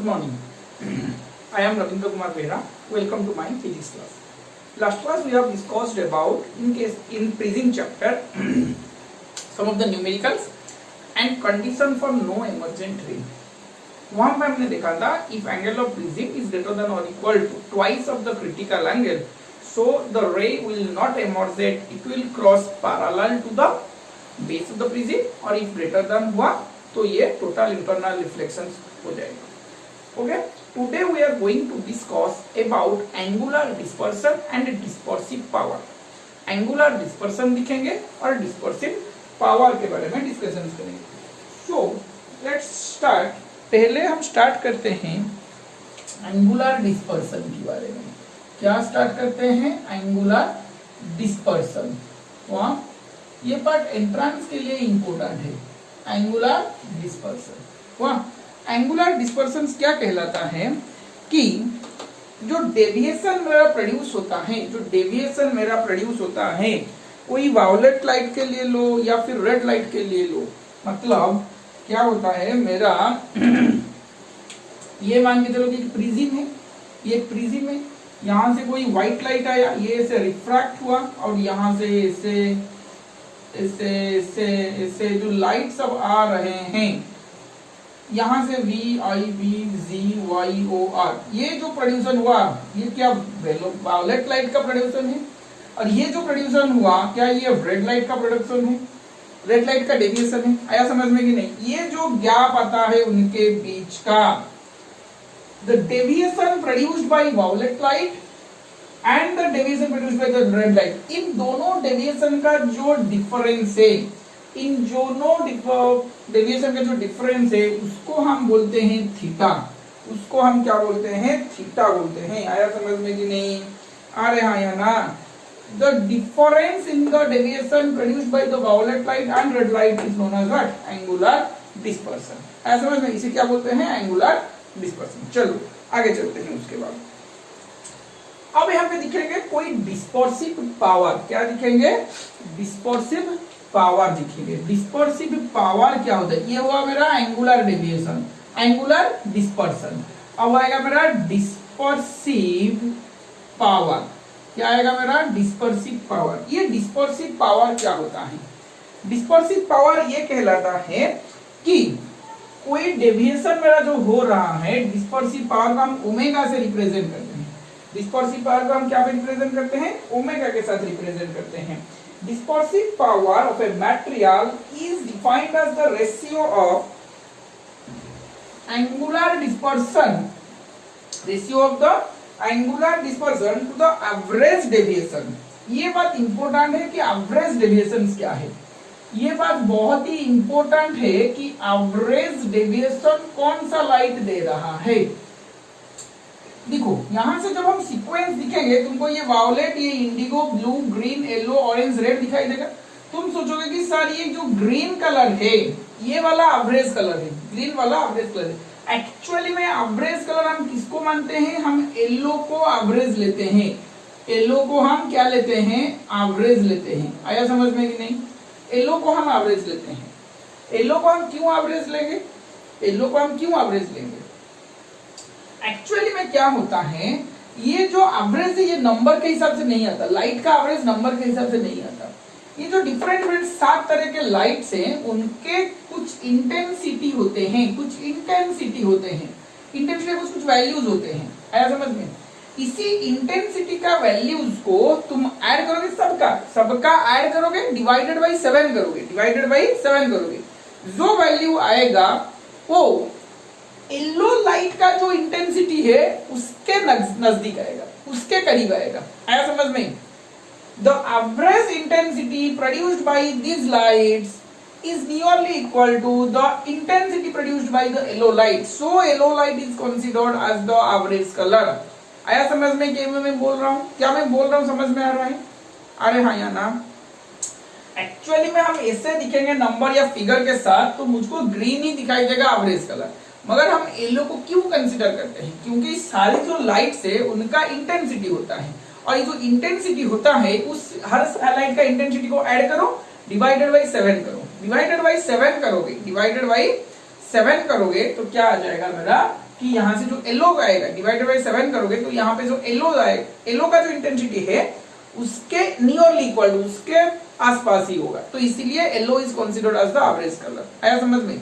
morning. I am Ravindra Kumar Behra. Welcome to my physics class. Last class we have discussed about in prism chapter some of the numericals and condition for no emergent ray. वहाँ पे हमने देखा था if angle of prism is greater than or equal to twice of the critical angle, so the ray will not emerge, it will cross parallel to the base of the prism, और if greater than हुआ तो ये total internal reflections हो जाएगा. Okay, today we are going to discuss about angular dispersion and dispersive power. Angular dispersion दिखेंगे और dispersive power के बारे में डिस्कशन करेंगे. So let's start. पहले हम स्टार्ट करते हैं एंगुलर डिस्पर्सन के बारे में. क्या स्टार्ट करते हैं? Angular dispersion. वहाँ ये पार्ट एंट्रेंस के लिए इंपॉर्टेंट है. Angular dispersion. वहाँ एंगुलर डिस्पर्सन क्या कहलाता है कि जो डेविएशन मेरा प्रोड्यूस होता है, कोई वायलेट लाइट के लिए लो या फिर रेड लाइट के लिए लो, मतलब क्या होता है मेरा ये मान के चलो कि एक प्रिज्म है, ये एक प्रिज्म है, यहाँ से कोई व्हाइट लाइट आया, ये ऐसे रिफ्रैक्ट हुआ और यहाँ से ऐसे जो लाइट सब आ रहे हैं, यहाँ से V I B Z Y O R, ये जो प्रोड्यूसन हुआ ये क्या वायलेट लाइट का प्रोड्यूसन है, और ये जो प्रोड्यूसन हुआ क्या ये रेड लाइट का प्रोडक्शन है, रेड लाइट का डेविएशन है. आया समझ में कि नहीं? ये जो गैप आता है उनके बीच का, the deviation produced by violet light and the deviation produced by the red light, इन दोनों डेविएशन का जो डिफरेंस है, इन दोनों डेविएशन का जो डिफरेंस है उसको हम बोलते हैं थीटा. उसको हम क्या बोलते हैं? थीटा बोलते हैं. आया समझ में कि नहीं? आ रहे हैं ना? The difference in the deviation produced by the violet light and red light is known as what? Angular dispersion. ऐसा समझ में, इसे क्या बोलते हैं? Angular dispersion. चलो आगे चलते हैं. उसके बाद अब यहाँ पे दिखेंगे कोई dispersive power. क्या दिखेंगे? Dispersive power दिखेंगे. Dispersive power क्या होता है? ये हुआ मेरा angular deviation, angular dispersion. अब आएगा मेरा dispersive power. क्या आएगा मेरा? Dispersive power. ये डिस्पर्सिव पावर क्या होता है? डिस्पर्सिव पावर ये कहलाता है कि कोई डेविएशन मेरा जो हो रहा है, डिस्पर्सिव पावर को हम ओमेगा से रिप्रेजेंट करते हैं. डिस्पर्सिव पावर को हम क्या पे रिप्रेजेंट करते हैं? ओमेगा के साथ रिप्रेजेंट करते हैं. Dispersive power of a material is defined as the ratio of angular dispersion, ratio of the angular dispersion to the average deviation. ये बात इंपॉर्टेंट है कि एवरेज डेविएशन क्या है. ये बात बहुत ही इंपॉर्टेंट है कि एवरेज डेविएशन कौन सा लाइट दे रहा है. देखो यहां से जब हम सीक्वेंस दिखेंगे तुमको ये वायलेट, ये Indigo, blue, green, yellow, orange, red दिखाई देगा. तुम सोचोगे कि सर ये जो ग्रीन कलर है ये वाला एवरेज कलर है, ग्रीन वाला एवरेज कलर है. एक्चुअली में एवरेज कलर हम किसको मानते हैं? हम येलो को एवरेज लेते हैं. येलो को हम क्या लेते हैं? एवरेज लेते हैं. आया समझ में कि नहीं? येलो को हम एवरेज लेते हैं. येलो को हम क्यों एवरेज लेंगे? येलो को हम क्यों एवरेज लेंगे? एक्चुअली में क्या होता है, ये जो एवरेज है ये नंबर के हिसाब से नहीं आता. लाइट का एवरेज नंबर के हिसाब से नहीं आता. ये जो डिफरेंट 7 तरह के लाइट्स हैं उनके कुछ इंटेंसिटी होते हैं, इंटेंसिटी कुछ वैल्यूज होते हैं. आया समझ में? इसी इंटेंसिटी का वैल्यूज को तुम ऐड करोगे, सबका ऐड करोगे, डिवाइडेड बाय 7 करोगे. जो वैल्यू आएगा वो येलो लाइट का जो इंटेंसिटी है उसके नजदीक आएगा, उसके करीब आएगा. आया समझ में? The average intensity produced by these lights is nearly equal to the intensity produced by the yellow light. So yellow light is considered as the average color. आया समझ में? क्या मैं बोल रहा हूँ? समझ में आ रहा है? अरे हाँ या ना? एक्चुअली में हम ऐसे दिखेंगे नंबर या फिगर के साथ तो मुझको ग्रीन ही दिखाई देगा एवरेज कलर, मगर हम येलो को क्यों कंसिडर करते हैं? क्योंकि सारी जो लाइट्स है उनका इंटेंसिटी होता है, और ये जो इंटेंसिटी होता है उस हर लाइट का इंटेंसिटी को ऐड करो, डिवाइडेड बाय 7 करो. डिवाइडेड बाय 7 करोगे तो क्या आ जाएगा मेरा? कि यहाँ से जो एलओ का आएगा डिवाइडेड बाय 7 करोगे तो यहाँ पे जो एलओ आएगा, एलओ का जो इंटेंसिटी है उसके नियरली इक्वल टू, उसके आसपास ही होगा, तो इसीलिए yellow is considered as the average colour. आया समझ में?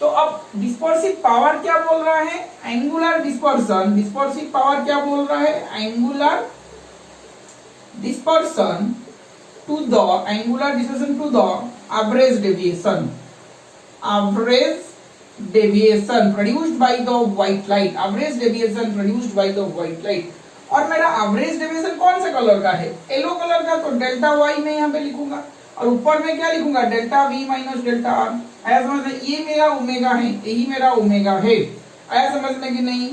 तो अब डिस्पर्सिव पावर क्या बोल रहा है? Angular dispersion. डिस्पर्सिव पावर क्या बोल रहा है? Angular dispersion to the average deviation, average deviation produced by the white light, average deviation produced by the white light. और मेरा एवरेज डेविएशन कौन से कलर का है? येलो कलर का, तो डेल्टा वाई में यहाँ पे लिखूंगा और ऊपर में क्या लिखूंगा? Delta V minus delta are. आया समझ में? ये मेरा ओमेगा है, यही मेरा ओमेगा है। आया समझ में कि नहीं?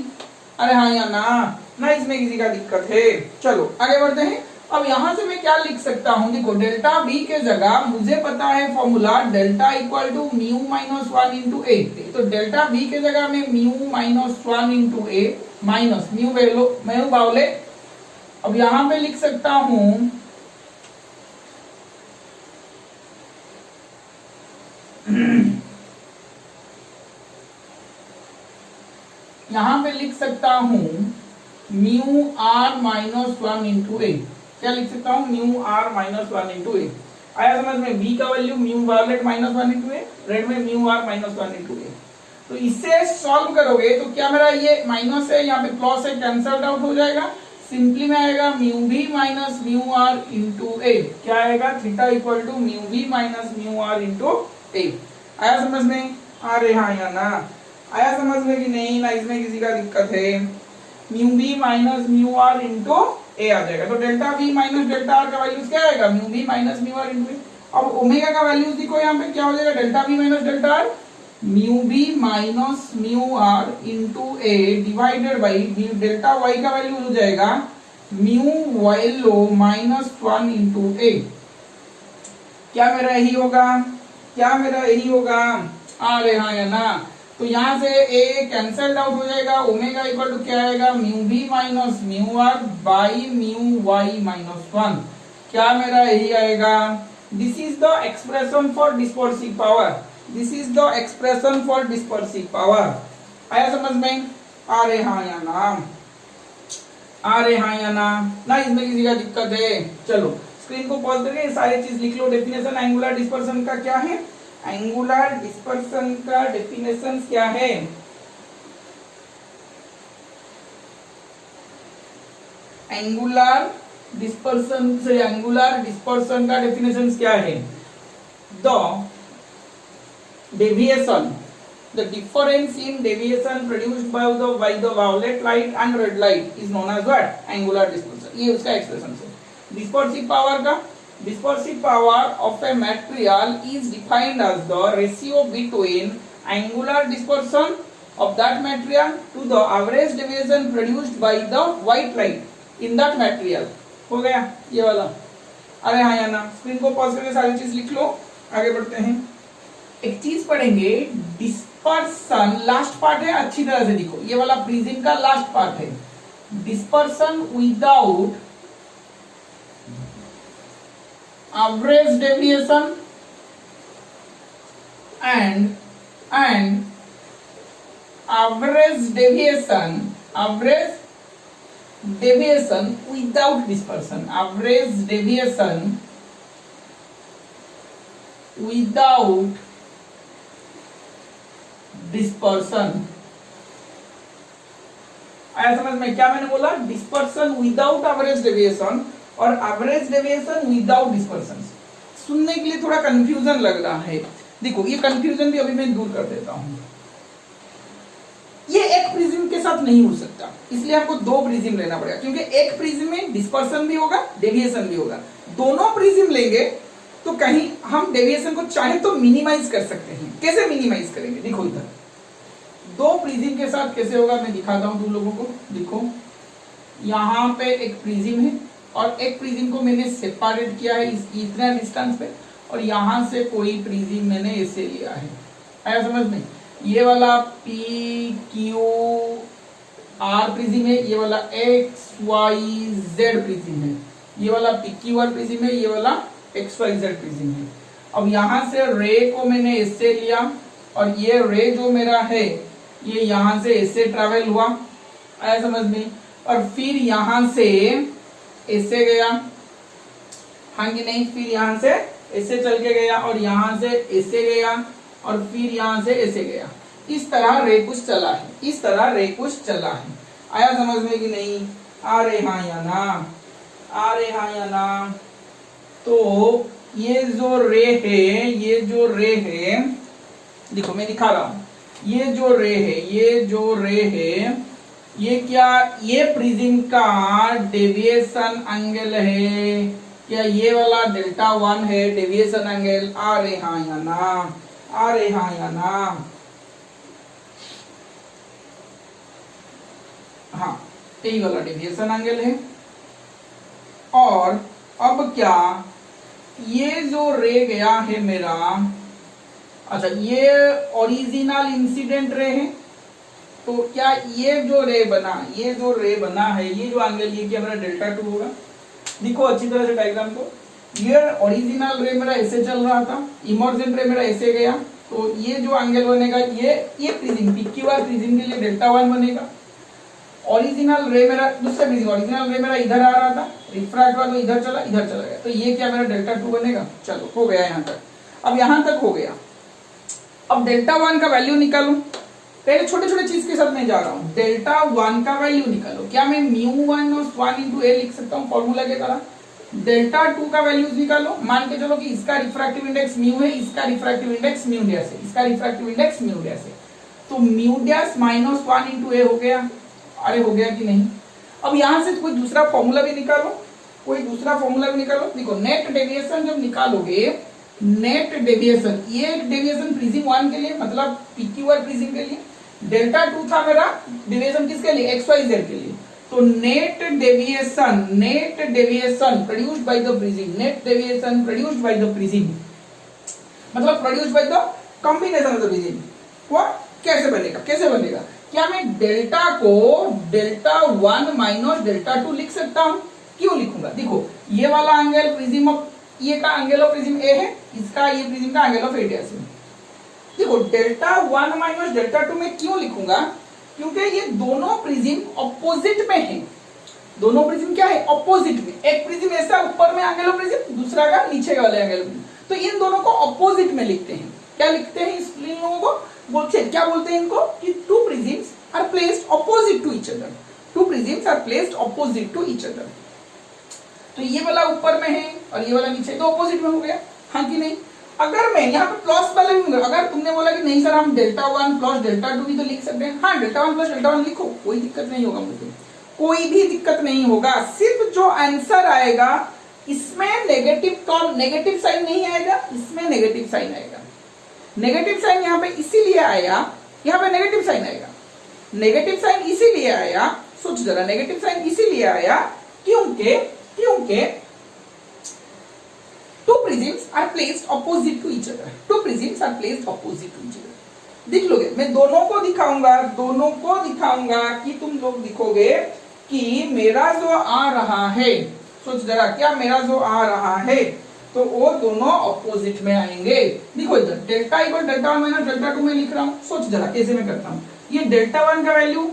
अरे हाँ या ना इसमें किसी का दिक्कत है? चलो आगे बढ़ते हैं। अब यहां से मैं क्या लिख सकता हूं? देखो डेल्टा वी के जगह मुझे पता है formula delta equal to mu minus 1 into A. तो डेल्टा वी के जगह में mu minus 1 into A minus mu बावले। अब यहां पे लिख सकता हूं यहां पे लिख सकता हूं mu R minus 1 into A. क्या लिख सकता हूं? Mu R minus 1 into A. आया समझ में? v का value mu violet minus 1 into A, red में mu R minus 1 into A. तो इससे सॉल्व करोगे तो क्या मेरा ये माइनस है, यहाँ पे प्लस है, कैंसल्ड आउट हो जाएगा। सिंपली में आएगा mu v minus mu R into A. क्या आएगा? Theta equal to mu v minus mu R into A. आया समझ में? अरे हाँ या ना? आया समझ में कि नहीं? ना इसमें किसी का दिक्कत है? Mu v minus mu R into A आ जाएगा। तो delta V minus delta R का वैल्यूज क्या आएगा? Mu V minus mu R into A. अब ओमेगा का वैल्यूज देखो यहाँ पे क्या हो जाएगा? Delta V minus delta R, mu V minus mu R into A divided by delta Y का वैल्यू हो जाएगा mu yellow minus 1 into A. क्या मेरा यही होगा? क्या मेरा यही होगा? अरे हाँ या ना? तो यहाँ से ए कैंसल्ड आउट हो जाएगा। ओमेगा इक्वल टू क्या आएगा? Mu B minus mu R by mu Y minus 1। क्या मेरा यही आएगा? This is the expression for dispersive power. This is the expression for dispersive power. आया समझ में? अरे हाँ या ना? अरे हाँ या ना? ना इसमें किसी का दिक्कत है? चलो स्क्रीन को पॉज करके सारी चीज लिख लो। डेफिनेशन एंगुलर डिस्पर्सन का क्या है? एंगुलर डिस्पर्सन का डेफिनेशन क्या है? एंगुलर डिस्पर्सन से एंगुलर डिस्पर्सन का डेफिनेशन क्या है? The deviation, the difference in deviation produced by the violet light and red light is known as what? Angular dispersion. ये उसका एक्सप्रेशन है। डिस्पर्सिव पावर का, dispersive power of a material is defined as the ratio between angular dispersion of that material to the average deviation produced by the white light in that material। हो गया ये वाला? अरे हाँ या ना? स्क्रीन को पॉज करके सारी चीज लिख लो। आगे बढ़ते हैं। एक चीज पढ़ेंगे, डिस्पर्सन लास्ट पार्ट है, अच्छी तरह से देखो। ये वाला प्रिज्म का लास्ट पार्ट है। Dispersion without average deviation and average deviation without dispersion, average deviation without dispersion। आया समझ में? क्या मैंने बोला? डिस्पर्सन विदाउट एवरेज डेविएशन और एवरेज डेविएशन विदाउट डिस्पर्सन। सुनने के लिए थोड़ा कंफ्यूजन लग रहा है। देखो ये कंफ्यूजन भी अभी मैं दूर कर देता हूं। ये एक प्रिज्म के साथ नहीं हो सकता, इसलिए आपको दो प्रिज्म लेना पड़ेगा, क्योंकि एक प्रिज्म में डिस्पर्सन भी होगा, डेविएशन भी होगा। दोनों प्रिज्म लेंगे तो कहीं हम डेविएशन को चाहे तो मिनिमाइज कर सकते हैं। कैसे मिनिमाइज करेंगे? देखो इधर दो प्रिज्म के साथ कैसे होगा मैं दिखाता हूं तुम लोगों को। देखो यहाँ पे एक प्रिज्म है और एक प्रिज्म को मैंने सेपरेट किया है इतना डिस्टेंस पे, और यहां से कोई प्रिज्म मैंने ऐसे लिया है। आया समझ में? ये वाला पी क्यू आर प्रिज्म है, ये वाला एक्स वाई जेड प्रिज्म है, ये वाला पी क्यू आर प्रिज्म है, ये वाला एक्स वाई जेड प्रिज्म है। अब यहां से रे को मैंने ऐसे लिया और ये रे जो मेरा है ये यहां से ऐसे ट्रैवल हुआ, आया समझ में, और फिर यहां से ऐसे गया, हाँ कि नहीं, फिर यहां से ऐसे चल के गया और यहां से ऐसे गया और फिर यहां से ऐसे गया। इस तरह रेकुश चला है, इस तरह रेकुश चला है। आया समझ में कि नहीं? आ रहे हाँ या ना? आ रहे हाँ या ना? तो ये जो रे है, ये जो रे है, देखो मैं दिखा रहा हूं, ये जो रे है, ये जो रे है, ये क्या, ये प्रिज्म का डेविएशन एंगल है क्या? ये वाला डेल्टा 1 है डेविएशन एंगल। आ रहे हाँ या ना? आ रहे हाँ या ना? हाँ, यही वाला डेविएशन एंगल है। और अब क्या, ये जो रे गया है मेरा, अच्छा ये ओरिजिनल इंसिडेंट रे है, तो क्या ये जो रे बना, ये जो रे बना है, ये जो एंगल, ये क्या मेरा डेल्टा 2 होगा? देखो अच्छी तरह से डायग्राम को, ये ओरिजिनल रे मेरा ऐसे चल रहा था, इमर्जेंट रे मेरा ऐसे गया, तो ये जो एंगल बनेगा, ये प्रिज्म, PQR प्रिज्म के लिए डेल्टा 1 बनेगा। ओरिजिनल रे मेरा, दूसरा प्रिज्म, ओरिजिनल रे मेरा इधर आ रहा था, रिफ्रैक्ट हुआ तो इधर चला, इधर चला गया, तो ये क्या मेरा डेल्टा 2 बनेगा। चलो हो गया यहाँ तक, अब यहाँ तक हो गया। अब डेल्टा 1 का वैल्यू निकालूं, पहले छोटे छोटे चीज के साथ मैं जा रहा हूं। डेल्टा 1 का वैल्यू निकालो, क्या मैं μ1 और 1 into a लिख सकता हूं फॉर्मूला के तरह? डेल्टा 2 का वैल्यू निकालो, मान के चलो कि इसका रिफ्रैक्टिव इंडेक्स म्यू है, इसका रिफ्रैक्टिव इंडेक्स म्यू डैश है, इसका रिफ्रैक्टिव इंडेक्स म्यू डैश है, तो mu dash minus 1 into a हो गया। अरे हो गया कि नहीं? अब यहां से कोई दूसरा फॉर्मूला भी निकालो, कोई दूसरा फॉर्मूला भी निकालो। देखो नेट डेविएशन जब निकालोगे, नेट डेविएशन, ये एक डेविएशन प्रिज्म 1 के लिए, मतलब PQR प्रिज्म के लिए, डेल्टा 2 था मेरा डेविएशन किसके लिए? XYZ के लिए। तो net deviation produced by the prism, net deviation produced by the prism, मतलब produced by the combination of the prism, वो कैसे बनेगा? कैसे बनेगा? क्या मैं डेल्टा को डेल्टा 1 माइनस डेल्टा 2 लिख सकता हूं? क्यों लिखूंगा? देखो ये वाला एंगल प्रिज्म ऑफ, ये का एंगल ऑफ प्रिज्म A है, इसका ये प्रिज्म का एंगल ऑफ A डैश है। देखो डेल्टा 1 माइनस डेल्टा 2 में क्यों लिखूंगा? क्योंकि ये दोनों प्रिज्म ऑपोजिट में हैं। दोनों प्रिज्म क्या है? ऑपोजिट में। एक प्रिज्म ऐसा ऊपर में एंगल ऑफ प्रिज्म, दूसरा का नीचे वाले एंगल ऑफ प्रिज्म, तो इन दोनों को ऑपोजिट में लिखते हैं। क्या लिखते हैं इन लोगों को? बोलते हैं, क्या बोलते हैं इनको? कि two prisms are placed opposite to each other, two prisms are placed opposite to each other. तो ये वाला ऊपर में है और ये वाला नीचे, तो ऑपोजिट में हो गया, हाँ कि नहीं? अगर मैं यहाँ पे प्लस वाले भी, अगर तुमने बोला कि नहीं सर हम डेल्टा 1 प्लस डेल्टा 2 भी तो लिख सकते हैं, हाँ डेल्टा 1 प्लस डेल्टा 1 लिखो, कोई दिक्कत नहीं होगा मुझे, कोई भी दिक्कत नहीं होगा। सिर्फ जो आंसर आएगा इसमें नेगेटिव साइन नहीं आएगा, इसमें नेगेटिव साइन आएगा। नेगेटिव साइन यहाँ पे इसीलिए आया, यहाँ पे नेगेटिव साइन आएगा, नेगेटिव साइन इसीलिए आया, सोच जरा, नेगेटिव साइन इसीलिए आया क्योंकि two prisms are placed opposite to each other, two prisms are placed opposite to each other। देख लोगे, मैं दोनों को दिखाऊंगा कि तुम लोग दिखोगे कि मेरा जो आ रहा है, सोच जरा, क्या मेरा जो आ रहा है तो वो दोनों ऑपोजिट में आएंगे। देखो इधर delta equal delta 1 minus delta 2 में लिख रहा हूं, सोच जरा कैसे मैं करता हूं। ये डेल्टा 1 का value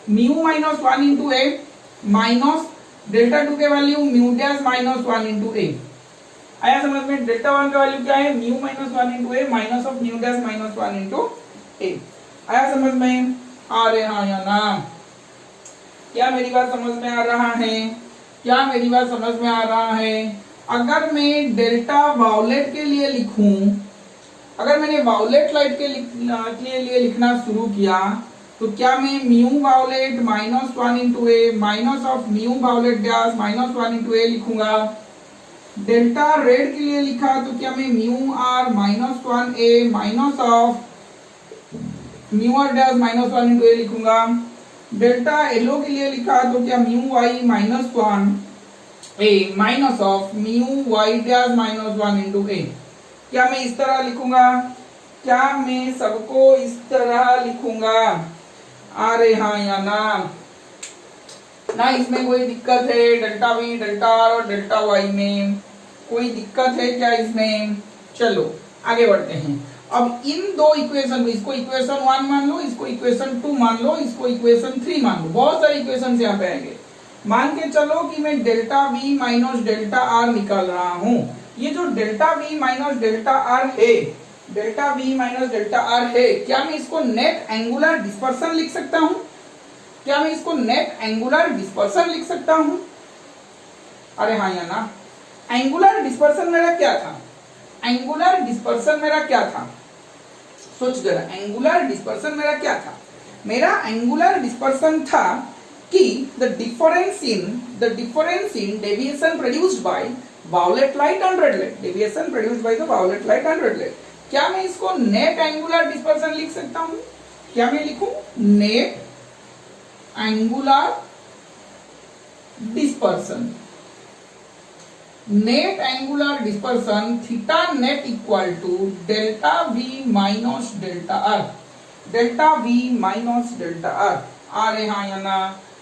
mu minus 1 into A minus delta 2 के value mu dash minus 1 into A. आया समझ में? डेल्टा 1 का वैल्यू क्या है? Mu minus 1 into A minus of mu dash minus 1 into A. आया समझ में? आ रहे हाँ या ना? क्या मेरी बात समझ में आ रहा है? क्या मेरी बात समझ में आ रहा है? अगर मैं डेल्टा वायलेट के लिए लिखूं, अगर मैंने वायलेट लाइट के लिए लिखना शुरू किया, तो क्या मैं mu violet minus 1 into A minus of mu violet dash minus 1 into A लिखूंगा। डेल्टा रेड के लिए लिखा तो क्या मैं mu R minus 1 A minus of mu R dash minus 1 into A लिखूंगा। डेल्टा येलो के लिए लिखा तो क्या mu Y minus 1 A minus of mu Y dash minus 1 into A. क्या मैं इस तरह लिखूंगा? क्या मैं सबको इस तरह लिखूंगा? आ रहे हाँ या ना? ना इसमें कोई दिक्कत है? डेल्टा वी, डेल्टा आर और डेल्टा वाई में कोई दिक्कत है क्या इसमें? चलो आगे बढ़ते हैं। अब इन दो इक्वेशन, इसको इक्वेशन 1 मान लो, इसको इक्वेशन 2 मान लो, इसको इक्वेशन 3 मान लो, बहुत सारे इक्वेशन यहाँ पे आएंगे। मान के चलो कि मैं delta V minus delta R निकाल रहा हूं। ये जो delta V minus delta R है, delta V minus delta R है, क्या मैं इसको नेट एंगुलर डिस्पर्सन लिख सकता हूं? क्या मैं इसको नेट एंगुलर डिस्पर्सन लिख सकता हूं? अरे हाँ या ना? एंगुलर डिस्पर्सन मेरा क्या था? एंगुलर डिस्पर्सन मेरा क्या था? सोच जरा, एंगुलर डिस्पर्सन मेरा क्या था? मेरा एंगुलर डिस्पर्सन था कि the difference in deviation produced by violet light and red light, deviation produced by the violet light and red light, क्या मैं इसको नेट एंगुलर डिस्पर्सन लिख सकता हूं? क्या मैं लिखूं net angular dispersion? Net angular dispersion theta net equal to delta V minus delta R, delta V minus delta R. आ रहे हाँ या ना?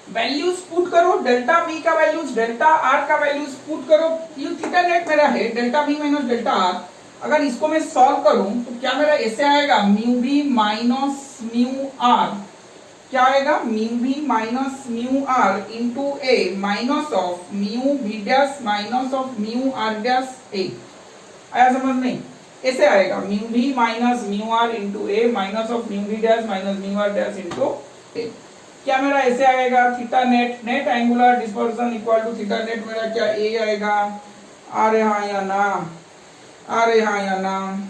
वैल्यूज पुट करो, डेल्टा वी का वैल्यूज, डेल्टा आर का वैल्यूज पुट करो। ये थीटा नेट मेरा है delta V minus delta R. अगर इसको मैं सॉल्व करूं तो क्या मेरा ऐसे आएगा, mu V minus mu R, क्या आएगा mu V minus mu R into A minus of mu V dash minus of mu R dash A. आया समझ नहीं? ऐसे आएगा mu V minus mu R into A minus of mu V dash minus mu R dash into A. क्या मेरा ऐसे आएगा, theta net, net angular dispersion equal to theta net मेरा क्या ए आएगा? आ रहे हाँ या ना? आ रहे हाँ या ना?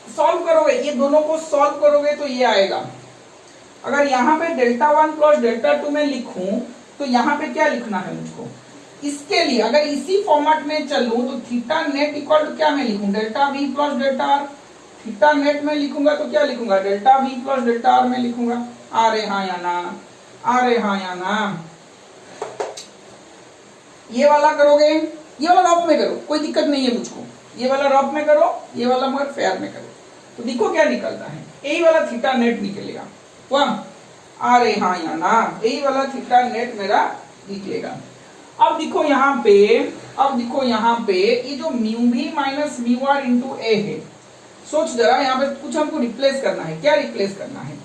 सॉल्व करोगे, ये दोनों को सॉल्व करोगे तो ये आएगा। अगर यहाँ पे डेल्टा 1 प्लस डेल्टा 2 में लिखूं तो यहाँ पे क्या लिखना है मुझको? इसके लिए अगर इसी फॉर्मेट में चलूं तो थीटा नेट इक्वल टू क्या मैं लिखूं, delta we plus delta R. Theta net में लिखूंगा तो क्या लिखूंगा, delta we plus delta R में लिखूंगा। आ रहे हाँ या ना? आ रहे हाँ या ना? ये वाला करोगे, ये वाला रफ में करो, कोई दिक्कत नहीं है मुझको। ये वाला रफ में करो, ये वाला मगर फेयर में करो, तो देखो क्या निकलता है। यही वाला थीटा नेट निकलेगा। वाह, आ रहे हाँ या ना? यही वाला थीटा नेट मेरा निकलेगा। अब देखो यहाँ पे, अब देखो यहाँ पे ये जो mu V minus mu R into A है, सोच जरा यहाँ पे कुछ हमको रिप्लेस करना है। क्या रिप्लेस करना है?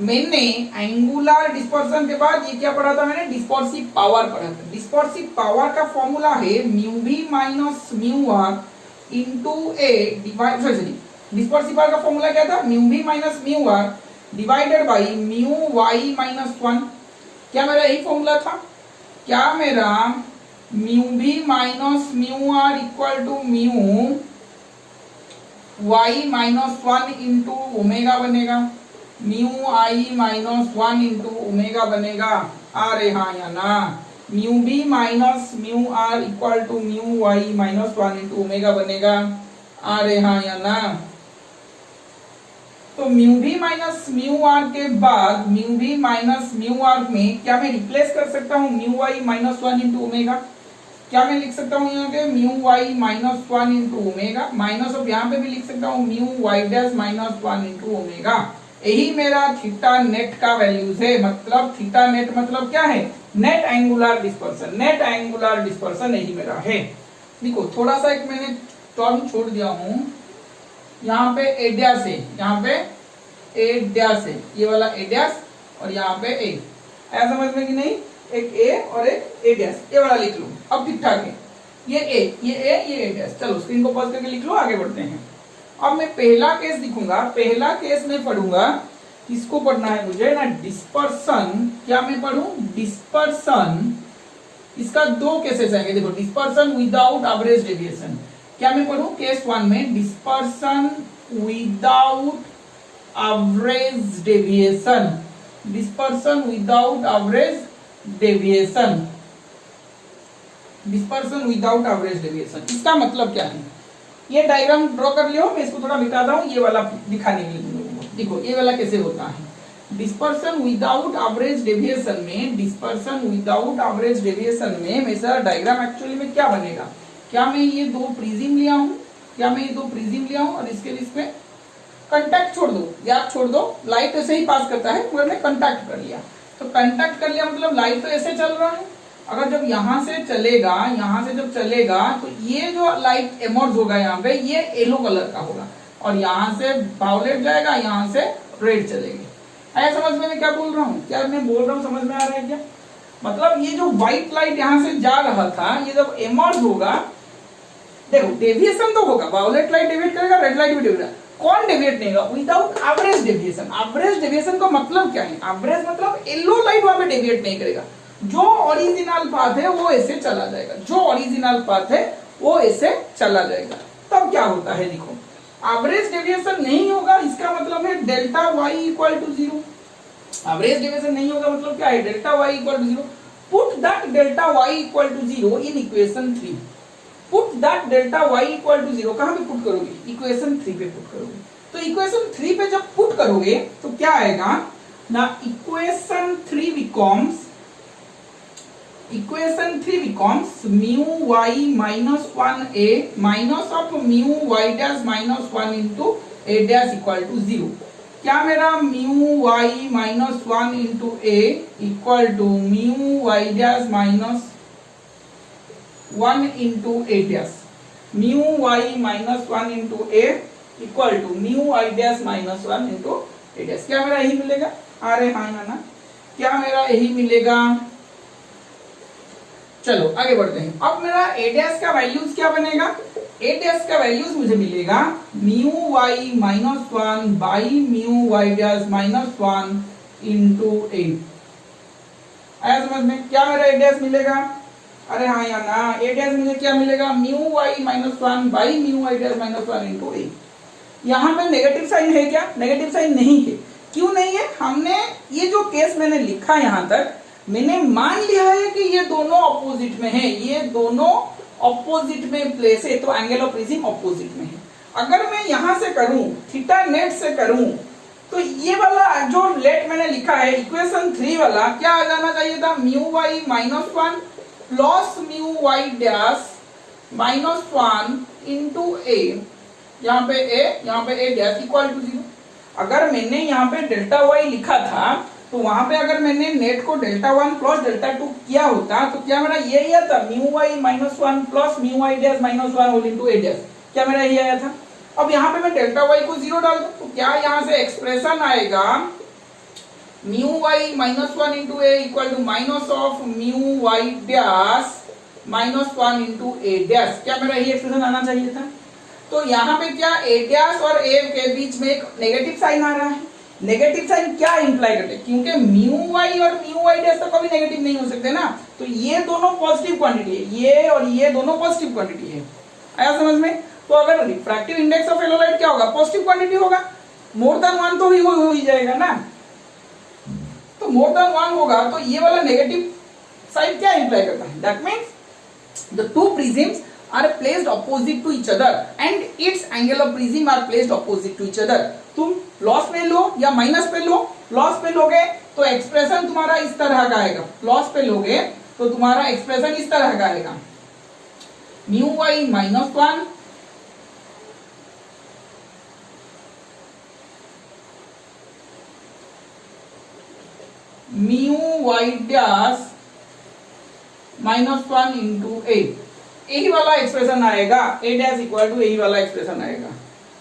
मैंने एंगुलर डिस्पर्सन के बाद ये क्या पढ़ा था मैंने, डिस्पर्सिव पावर पढ़ा था। डिस्पर्सिव पावर का फॉर्मूला है mu V minus mu R into A divide, sorry dispersive power का फॉर्मूला क्या था, mu V minus mu R divided by mu Y minus 1। क्या मेरा यही फॉर्मूला था? क्या मेरा mu V minus mu R equal to mu Y minus 1 into omega बनेगा, mu I minus 1 into omega बनेगा। आ रहे हाँ या ना? Mu B minus mu R equal to mu Y minus 1 into omega बनेगा। आ रहे हाँ या ना? तो mu B minus mu R के बाद mu B minus mu R में क्या मैं रिप्लेस कर सकता हूँ, mu Y minus 1 into omega. क्या मैं लिख सकता हूँ यहाँ पे, mu Y minus 1 into omega, minus of यहाँ पे भी लिख सकता हूँ mu Y dash minus 1 into omega. यही मेरा थीटा नेट का वैल्यूज है। मतलब थीटा नेट मतलब क्या है, net angular dispersion. Net angular dispersion यही मेरा है। देखो थोड़ा सा एक मैंने टर्म छोड़ दिया हूँ, यहाँ पे ए डैश है, यहाँ पे ए डैश है, ये वाला ए डैश और यहाँ पे ए। ऐसा समझ में कि नहीं, एक ए और एक ए डैश, ये वाला लिख लो। अब ठीक ठाक है, ये ए, ये ए, ये ए डैश। चलो स्क्रीन को पॉज करके लिख लो, आगे बढ़ते हैं। अब मैं पहला केस दिखूंगा। पहला केस में पढ़ूंगा, किसको पढ़ना है मुझे ना, डिस्पर्सन। क्या मैं पढ़ूं, डिस्पर्सन। इसका दो केसेस आएंगे, देखो डिस्पर्सन विदाउट एवरेज डेविएशन। क्या मैं पढ़ूं, केस 1 में dispersion without average deviation, dispersion without average deviation, dispersion without average deviation. इसका मतलब क्या है, ये डायग्राम ड्रॉ कर लियो, मैं इसको थोड़ा मिटाता हूँ ये वाला दिखाने के लिए तुम लोगों को। देखो ये वाला कैसे होता है, डिस्पर्सन विदाउट एवरेज डेविएशन में, डिस्पर्सन विदाउट एवरेज डेविएशन में मेरा डायग्राम एक्चुअली में क्या बनेगा। क्या मैं ये दो प्रिज्म लिया हूँ, क्या मैं ये दो प्रिज्म लिया हूँ और इसके लिए इसमें कंटैक्ट छोड़ दो, गैप छोड़ दो। लाइट ऐसे ही पास करता है मगर मैं कंटैक्ट कर लिया, तो कंटैक्ट कर लिया मतलब लाइट तो ऐसे चल रहा है, अगर जब यहां से चलेगा, यहां से जब चलेगा तो ये जो लाइट इमर्ज होगा यहाँ पे ये येलो कलर का होगा, और यहां से वायलेट जाएगा, यहां से रेड चलेगी। आया समझ में मैं क्या बोल रहा हूँ? क्या मैं बोल रहा हूँ समझ में आ रहा है क्या? मतलब ये जो व्हाइट लाइट यहां से जा रहा था, ये जब इमर्ज होगा, देखो डेविएशन तो होगा, वायलेट लाइट डेविएट करेगा, रेड लाइट भी डेविएट, कौन डेविएट नहीं होगा? Without average deviation. Average deviation का मतलब क्या है? एवरेज मतलब येलो लाइट वहां पे डेविएट नहीं करेगा, जो ओरिजिनल पाथ है वो ऐसे चला जाएगा, जो ओरिजिनल पाथ है वो ऐसे चला जाएगा। तब क्या होता है देखो, एवरेज डेविएशन नहीं होगा, इसका मतलब है delta Y equal to 0। Average deviation नहीं होगा मतलब क्या है? Delta Y equal to 0। Put that delta Y equal to 0 in equation 3। Put that delta Y equal to 0 कहां पे पुट करोगे? इक्वेशन 3 पे पुट करोगे। तो इक्वेशन 3 पे जब पुट करोगे तो क्या आएगा ना, equation 3 becomes mu y minus 1a minus of mu y dash minus 1 into a dash equal to 0। क्या मेरा mu y minus 1 into a equal to mu y dash minus 1 into a dash, mu y minus 1 into a equal to mu y dash minus 1 into a dash, क्या मेरा यही मिलेगा? अरे हाँ ना, क्या मेरा यही मिलेगा? चलो आगे बढ़ते हैं। अब मेरा a डैश का वैल्यूज क्या बनेगा? a डैश का वैल्यूज मुझे मिलेगा mu y minus 1 by mu y dash minus 1 into a। आया समझ में? क्या मेरा a डैश मिलेगा? अरे हाँ या ना, a डैश मुझे क्या मिलेगा? mu y minus 1 by mu y dash minus 1 into a। यहाँ पे नेगेटिव साइन है क्या? नेगेटिव साइन नहीं है। क्यों नहीं है? हमने ये जो केस मैंने लिखा यहाँ तक, मैंने मान लिया है कि ये दोनों ऑपोजिट में है, ये दोनों ऑपोजिट में प्लेस है, तो एंगल ऑफ प्रिज्म ऑपोजिट में है। अगर मैं यहां से करूं, थीटा नेट से करूं, तो ये वाला जो लेट मैंने लिखा है इक्वेशन 3 वाला, क्या आ जाना चाहिए था? Mu Y minus 1 plus mu Y dash minus 1 into A, यहाँ पे ए डैश इक्वल टू 0। अगर मैंने यहाँ पे डेल्टा वाई लिखा था, तो वहां पे अगर मैंने नेट को डेल्टा 1 प्लस डेल्टा 2 किया होता, तो क्या मेरा ये आया था? Mu Y minus 1 plus mu Y dash minus 1 whole into A dash, क्या मेरा ये आया था? अब यहाँ पे मैं डेल्टा वाई को 0 डाल दूं, तो क्या यहाँ से एक्सप्रेशन आएगा mu Y minus 1 into A equal to minus of mu Y dash minus 1 into A dash, क्या मेरा ये एक्सप्रेशन आना चाहिए था? तो यहाँ पे क्या ए डैश और ए के बीच में एक नेगेटिव साइन आ रहा है। नेगेटिव साइन क्या इंप्लाई करते हैं? क्योंकि म्यू वाई और म्यू वाई डैश तो कभी नेगेटिव नहीं हो सकते ना, तो ये दोनों पॉजिटिव क्वांटिटी है, ये और ये दोनों पॉजिटिव क्वांटिटी है। आया समझ में? तो अगर refractive index of yellow light क्या होगा? पॉजिटिव क्वांटिटी होगा, मोर देन 1 तो ही हो ही जाएगा ना। तो मोर देन 1 होगा तो ये वाला नेगेटिव साइन क्या इंप्लाई करता है? That means the two prisms are placed opposite to each other and its angle of prism are placed opposite to each other। तुम लॉस पे लो या माइनस पे लो, लॉस पे लोगे तो एक्सप्रेशन तुम्हारा इस तरह का आएगा, लॉस पे लोगे तो तुम्हारा एक्सप्रेशन इस तरह का आएगा, mu Y minus 1 mu Y dash minus 1 into A, यही वाला एक्सप्रेशन आएगा, ए डैश इक्वल टू यही वाला एक्सप्रेशन आएगा।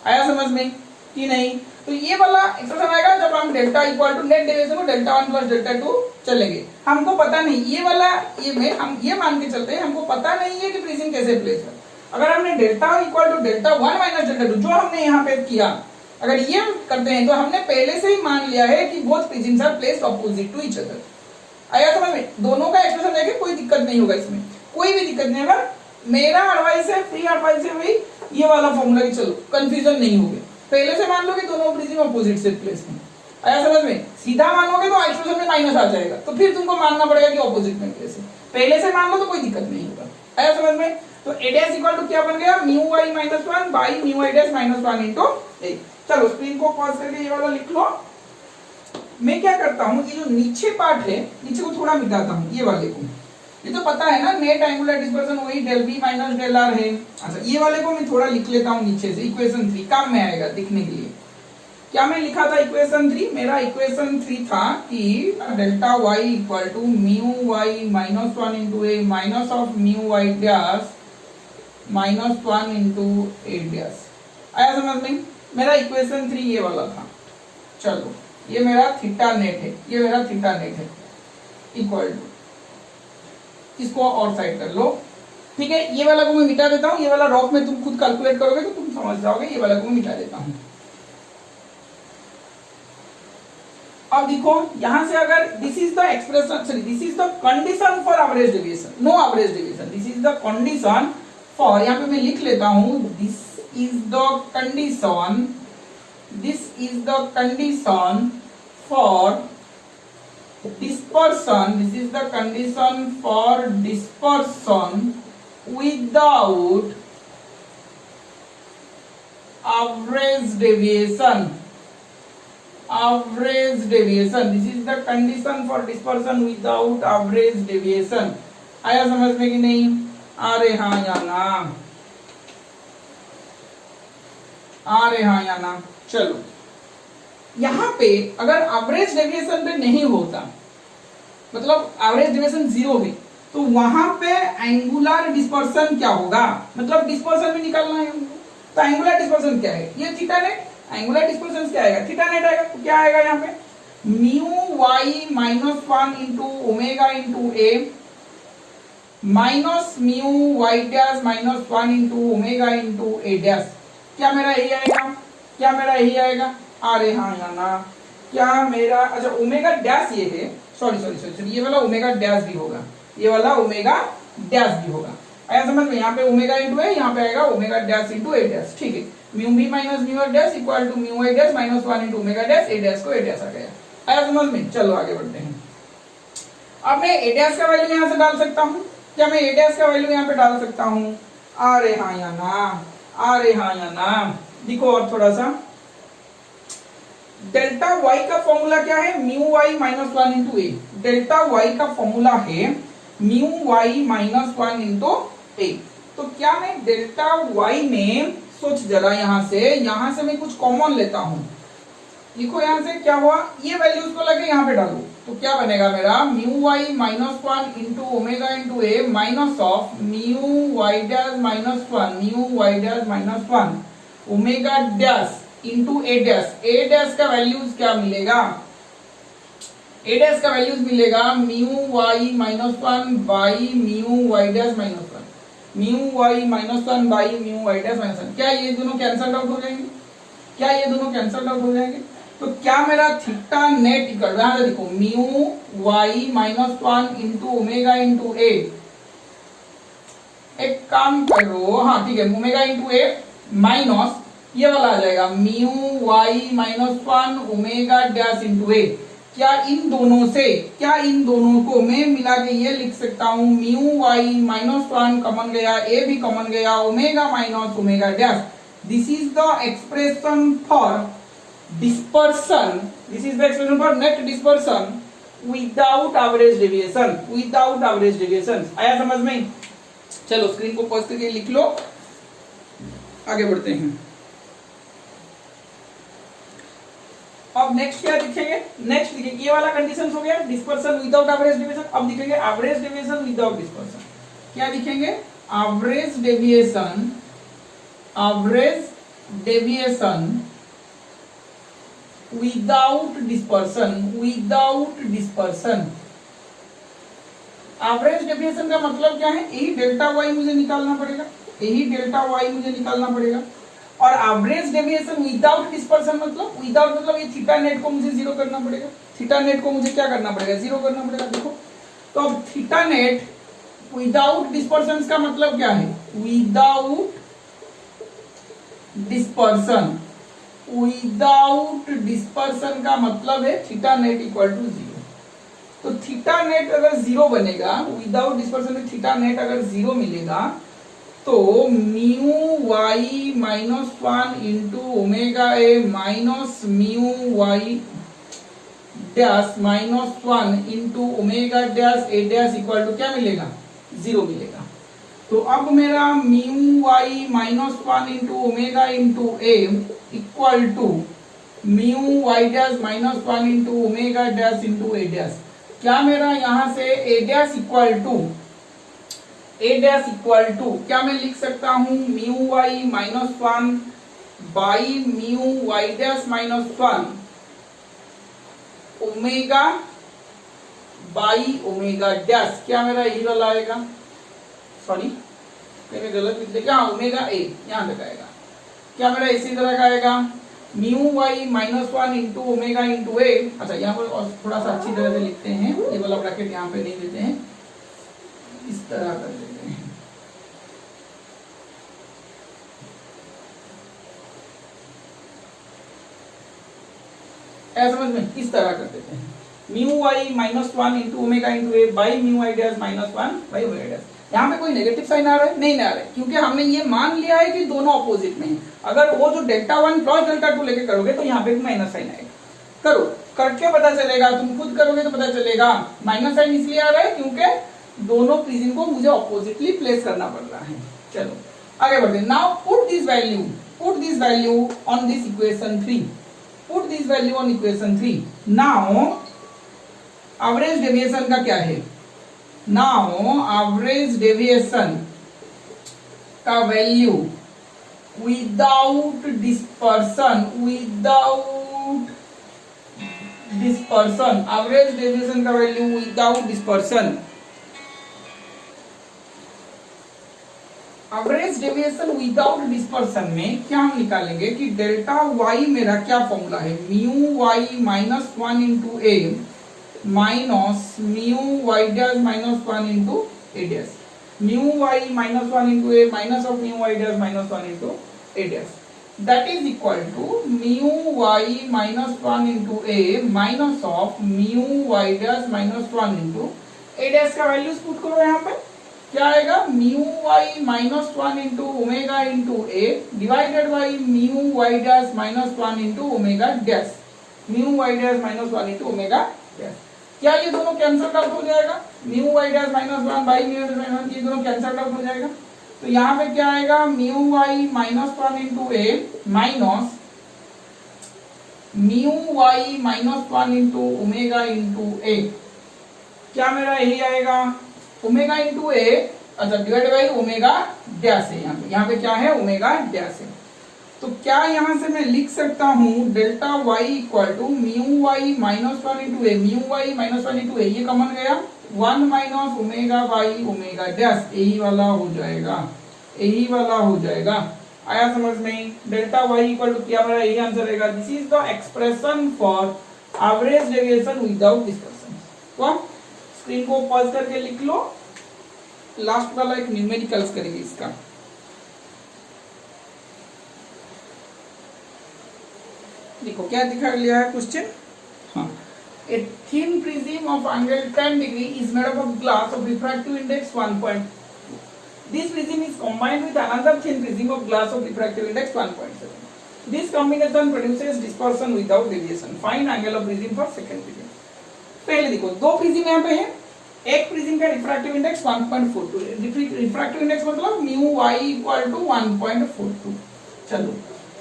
आया समझ में कि नहीं? तो ये वाला एक्सप्रेशन आएगा जब हम delta equal to net deviation को डेल्टा 1 प्लस डेल्टा 2 चलेंगे। हमको पता नहीं ये वाला, ये में हम ये मान के चलते हैं हमको पता नहीं है कि प्रिज्म कैसे प्लेस है। अगर हमने delta equal to delta 1 minus delta 2 जो हमने यहाँ पे किया, अगर ये करते हैं तो हमने पहले से ही मान लिया है कि both prisms are placed opposite to each other. आया समझ में? दोनों का एक्सप्रेशन देखे कोई दिक्कत नहीं होगा, इसमें कोई भी दिक्कत नहीं होगा। मेरा एडवाइस है, फ्री एडवाइस है भाई, ये वाला फॉर्मूला की चलो, कंफ्यूजन नहीं होगी। पहले से मान लो कि दोनों प्रिज्म अपोजिट से प्लेस हैं। आया समझ में? सीधा मानोगे तो एक्सप्रेशन में माइनस आ जाएगा, तो फिर तुमको मानना पड़ेगा कि अपोजिट में प्लेस है। पहले से मान लो तो कोई दिक्कत नहीं होगा। आया समझ में? तो ए डैश इक्वल टू क्या बन गया? Mu Y minus 1 by mu Y dash minus 1 into A. चलो स्क्रीन को पॉज करके ये वाला लिख लो। मैं क्या करता हूँ, ये जो नीचे पार्ट है, नीचे को थोड़ा मिटाता हूँ, ये वाले को। ये तो पता है ना, नेट एंगुलर डिस्पर्सन वही del B minus del R है। अच्छा ये वाले को मैं थोड़ा लिख लेता हूँ नीचे से, इक्वेशन 3 काम में आएगा दिखने के लिए। क्या मैं लिखा था इक्वेशन 3? मेरा इक्वेशन 3 था कि delta Y equal to mu Y minus 1 into A minus of mu Y dash minus 1 into A dash. आया समझ में? मेरा इक्वेशन 3 ये वाला था। चलो ये मेरा थीटा नेट है, ये मेरा थीटा नेट है इक्वल टू, इसको और साइड कर लो। ठीक है, ये वाला को मैं मिटा देता हूं, ये वाला रॉफ में तुम खुद कैलकुलेट करोगे तो तुम समझ जाओगे। ये वाला को मैं मिटा देता हूं। अब देखो यहां से अगर this is the expression, sorry this is the condition for average deviation, no average deviation, this is the condition for, यहां पे मैं लिख लेता हूं this is the condition, this is the condition for dispersion, this is the condition for dispersion without average deviation, average deviation, this is the condition for dispersion without average deviation। आया समझ में कि नहीं? अरे हाँ या ना, अरे हाँ या ना। चलो यहां पे अगर एवरेज डेविएशन पे नहीं होता, मतलब एवरेज डेविएशन 0 है, तो वहां पे एंगुलर डिस्पर्सन क्या होगा? मतलब डिस्पर्सन भी निकालना है हमको, तो एंगुलर डिस्पर्सन क्या है? ये थीटा नेट, एंगुलर डिस्पर्सन क्या आएगा? थीटा नेट आएगा। तो क्या आएगा यहाँ पे? Mu Y minus 1 into omega into A minus mu Y dash minus 1 into omega into A dash. क्या मेरा यही आएगा? क्या मेरा यही आएगा? अरे हाँ या ना, क्या मेरा, अच्छा ओमेगा डैश ये है, सॉरी सॉरी सॉरी, ये वाला ओमेगा डैश भी होगा, ये वाला ओमेगा डैश भी होगा। आया समझ में? यहाँ पे ओमेगा इंटू है, यहाँ पे आएगा omega dash into A dash. ठीक है, mu B minus mu dash equal to mu I dash minus 1 into omega dash, A dash को ए डैश आ गया। आया समझ में? चलो आगे बढ़ते हैं। अब मैं ए डैश का वैल्यू यहाँ से डाल सकता हूँ। क्या मैं ए डैश का वैल्यू यहाँ पे डाल सकता हूँ? अरे हाँ या ना, अरे हाँ या ना। देखो और थोड़ा सा, डेल्टा वाई का फॉर्मूला क्या है? म्यू वाई माइनस 1 इंटू ए। डेल्टा वाई का फॉर्मूला है mu Y minus 1 into A. तो क्या मैं डेल्टा वाई में, सोच जरा, यहां से मैं कुछ कॉमन लेता हूं। देखो यहां से क्या हुआ, ये वैल्यूज को लगे यहां पे डालो, तो क्या बनेगा मेरा? Mu Y minus 1 into omega into A minus of mu Y dash minus 1, mu Y dash minus 1 omega dash into A dash. A dash का वैल्यूज क्या मिलेगा? ए डैश का वैल्यूज मिलेगा mu Y minus 1 by mu Y dash minus 1, mu Y minus 1 by mu Y dash minus 1। क्या ये दोनों cancel out हो जाएंगे? क्या ये दोनों कैंसल आउट हो जाएंगे? तो क्या मेरा थीटा नेट इक्वल, यहां से देखो mu Y minus 1 into omega into A, एक काम करो, हाँ ठीक है, ओमेगा इंटू ए माइनस ये वाला आ जाएगा mu Y minus 1 omega dash into A. क्या इन दोनों को मैं मिला के ये लिख सकता हूं, म्यू वाई माइनस 1 कॉमन गया, ए भी कॉमन गया, omega minus omega dash. This is the expression for dispersion, this is the expression for net dispersion without average deviation, without average deviation. आया समझ में? चलो स्क्रीन को पॉज करके लिख लो, आगे बढ़ते हैं। अब नेक्स्ट क्या दिखेंगे? नेक्स्ट दिखेंगे, ये वाला कंडीशन हो गया डिस्पर्सन विदाउट एवरेज डेविएशन। अब दिखेंगे एवरेज डेविएशन विदाउट डिस्पर्सन। क्या दिखेंगे? Average deviation, average deviation without dispersion, without dispersion. Average deviation का मतलब क्या है? यही डेल्टा वाई मुझे निकालना पड़ेगा, यही डेल्टा वाई मुझे निकालना पड़ेगा। और एवरेज डेविएशन विदाउट डिस्पर्सन मतलब, विदाउट मतलब ये थीटा नेट को मुझे जीरो करना पड़ेगा। थीटा नेट को मुझे क्या करना पड़ेगा? जीरो करना पड़ेगा। देखो तो अब थीटा नेट विदाउट डिस्पर्सन का मतलब क्या है? विदाउट डिस्पर्सन, विदाउट डिस्पर्सन का मतलब है थीटा नेट इक्वल टू 0। तो थीटा नेट अगर 0 बनेगा, विदाउट डिस्पर्सन में थीटा नेट अगर 0 मिलेगा, तो mu Y minus 1 into omega A minus mu Y dash minus 1 into omega dash A dash equal to क्या मिलेगा? 0 मिलेगा। तो अब मेरा mu Y minus 1 into omega into A equal to mu Y dash minus 1 into omega dash into A dash. क्या मेरा यहां से ए डैश इक्वल टू क्या मैं लिख सकता हूं mu Y minus 1 by mu Y dash minus 1 omega by omega dash. क्या मेरा यही वाला आएगा, सॉरी मैंने गलत लिख दिया, ओमेगा ए यहां तक आएगा। क्या मेरा इसी तरह का आएगा mu Y minus 1 into omega into A. अच्छा यहाँ पर और थोड़ा सा अच्छी तरह से लिखते हैं, ये वाला ब्रैकेट यहाँ पे नहीं देते हैं, इस तरह कर देते हैं। ऐसा समझ में, इस तरह कर देते हैं mu Y minus 1 into omega into A by mu Y dash minus 1 by omega dash. यहाँ पे कोई नेगेटिव साइन आ रहा है? नहीं आ रहा है, क्योंकि हमने ये मान लिया है कि दोनों अपोजिट में है। अगर वो जो डेल्टा 1 प्लस डेल्टा 2 लेके करोगे तो यहाँ पे भी माइनस साइन आएगा। करो, करके पता चलेगा, तुम खुद करोगे तो पता चलेगा। माइनस साइन इसलिए आ रहा है क्योंकि दोनों प्रिज्म को मुझे अपोजिटली प्लेस करना पड़ रहा है। चलो आगे बढ़ते हैं। Now put this value on this equation 3। Put this value on equation 3। Now average deviation का क्या है? नाउ एवरेज डेविएशन का value without dispersion, average deviation का value without dispersion. Average deviation without dispersion में क्या हम निकालेंगे कि डेल्टा वाई मेरा क्या फॉर्मूला है, mu Y minus 1 into A minus mu Y dash minus 1 into A dash. Mu Y minus 1 into A minus of mu Y dash minus 1 into A dash, that is equal to mu Y minus 1 into A minus of mu Y dash minus 1 into A dash का values put करो। यहाँ पे क्या आएगा, mu Y minus 1 into omega into A divided by mu Y dash minus 1 into omega dash, mu Y dash minus 1 into omega dash. क्या ये दोनों cancel out हो जाएगा? Mu Y dash minus 1 by mu dash minus 1, ये दोनों cancel out हो जाएगा। तो यहाँ पे क्या आएगा, mu Y minus 1 into A minus mu Y minus 1 into omega into A. क्या मेरा यही आएगा, ओमेगा इंटू ए, अच्छा डिवाइड बाई ओमेगा डैश है। यहाँ पे क्या है, ओमेगा डैश है। तो क्या यहां से मैं लिख सकता हूं delta Y equal to mu Y minus 1 into A, mu Y minus 1 into A, ये कॉमन गया 1 minus omega by omega dash, यही वाला हो जाएगा। आया समझ में? डेल्टा वाई इक्वल टू क्या मेरा यही आंसर रहेगा। This is the expression for average deviation without dispersion. तो स्क्रीन को पॉज करके लिख लो, लास्ट वाला एक न्यूमेरिकल्स करेंगे इसका। देखो क्या दिखा लिया है क्वेश्चन। हाँ, a thin prism of angle 10 degree is made up of glass of refractive index 1.2. This prism is combined with another thin prism of glass of refractive index 1.7. This combination produces dispersion without deviation. Find angle of prism for second prism. पहले देखो दो prism यहाँ पे है, एक prism का refractive index 1.42, refractive index मतलब mu Y equal to 1.42। चलो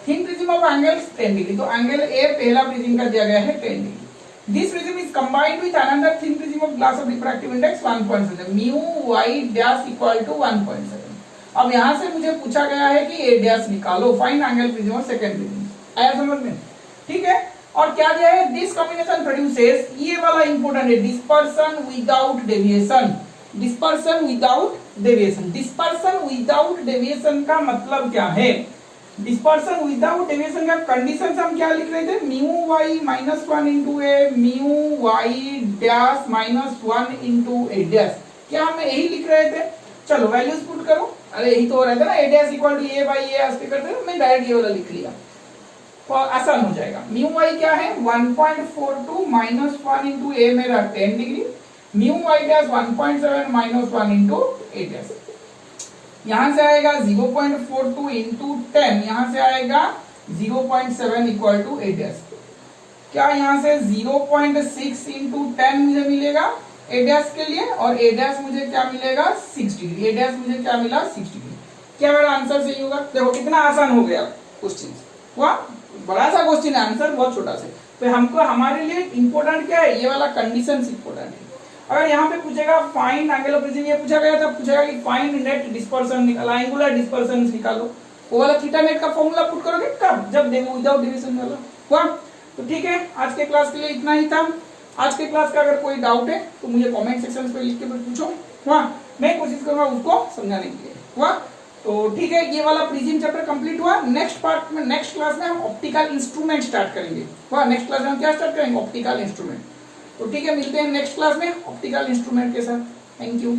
thin prism of angle 10 degree, तो एंगल ए पहला प्रिज्म का दिया गया है 10 degree. This prism is combined with another thin prism of glass of refractive index 1.7, mu Y dash equal to 1.7। अब यहां से मुझे पूछा गया है कि ए डैश निकालो, find angle prism of second prism. आया समझ में? ठीक है। और क्या दिया है, दिस कॉम्बिनेशन प्रोड्यूसेस, ये वाला इंपॉर्टेंट है, dispersion without deviation. Dispersion without deviation, dispersion without deviation का मतलब क्या है? डिस्पर्सन विदाउट डेविएशन का कंडीशन हम क्या लिख रहे थे, mu Y minus 1 into A mu Y dash minus 1 into A dash. क्या हम यही लिख रहे थे? चलो वैल्यूज पुट करो। अरे यही तो हो रहा था ना, A dash equal to A by A ऐसे करते थे, मैं डायरेक्ट ये वाला लिख लिया तो आसान हो जाएगा। म्यू वाई क्या है 1.42 माइनस 1 इंटू ए मेरा 10 degree, mu Y dash 1.7 minus 1 into A dash. यहां से आएगा 0.42 इंटू 10, यहां से आएगा 0.7 इक्वल टू ए डैश। क्या यहां से 0.6 इंटू 10 मुझे मिलेगा ए डैश के लिए, और ए डैश मुझे क्या मिलेगा 6 डिग्री। ए डैश मुझे क्या मिला 6 डिग्री। क्या मेरा आंसर सही होगा? देखो कितना आसान हो गया क्वेश्चन। हुआ, बड़ा सा क्वेश्चन है, आंसर बहुत छोटा सा। तो हमको हमारे लिए इंपॉर्टेंट क्या है, ये वाला कंडीशंस इंपॉर्टेंट है। अगर यहाँ पे पूछेगा फाइंड एंगल ऑफ ओरिजिन, ये पूछा गया था, पूछेगा कि फाइंड नेट डिस्पर्सन निकालो, एंगुलर डिस्पर्सन निकालो, वो वाला थीटा नेट का फॉर्मूला पुट करोगे कब, जब देखो विदाउट डिविजन वाला। हुआ, तो ठीक है, आज के क्लास के लिए इतना ही था। आज के क्लास का अगर कोई डाउट है तो मुझे कमेंट सेक्शन पे लिख के पूछो। हुआ, मैं कोशिश करूंगा उसको समझाने के लिए। हुआ, तो ठीक है, ये वाला प्रिज्म चैप्टर कंप्लीट हुआ। नेक्स्ट पार्ट में, नेक्स्ट क्लास में हम ऑप्टिकल इंस्ट्रूमेंट स्टार्ट करेंगे। हुआ, नेक्स्ट क्लास में हम क्या स्टार्ट करेंगे, ऑप्टिकल इंस्ट्रूमेंट। तो ठीक है, मिलते हैं नेक्स्ट क्लास में ऑप्टिकल इंस्ट्रूमेंट के साथ। Thank you.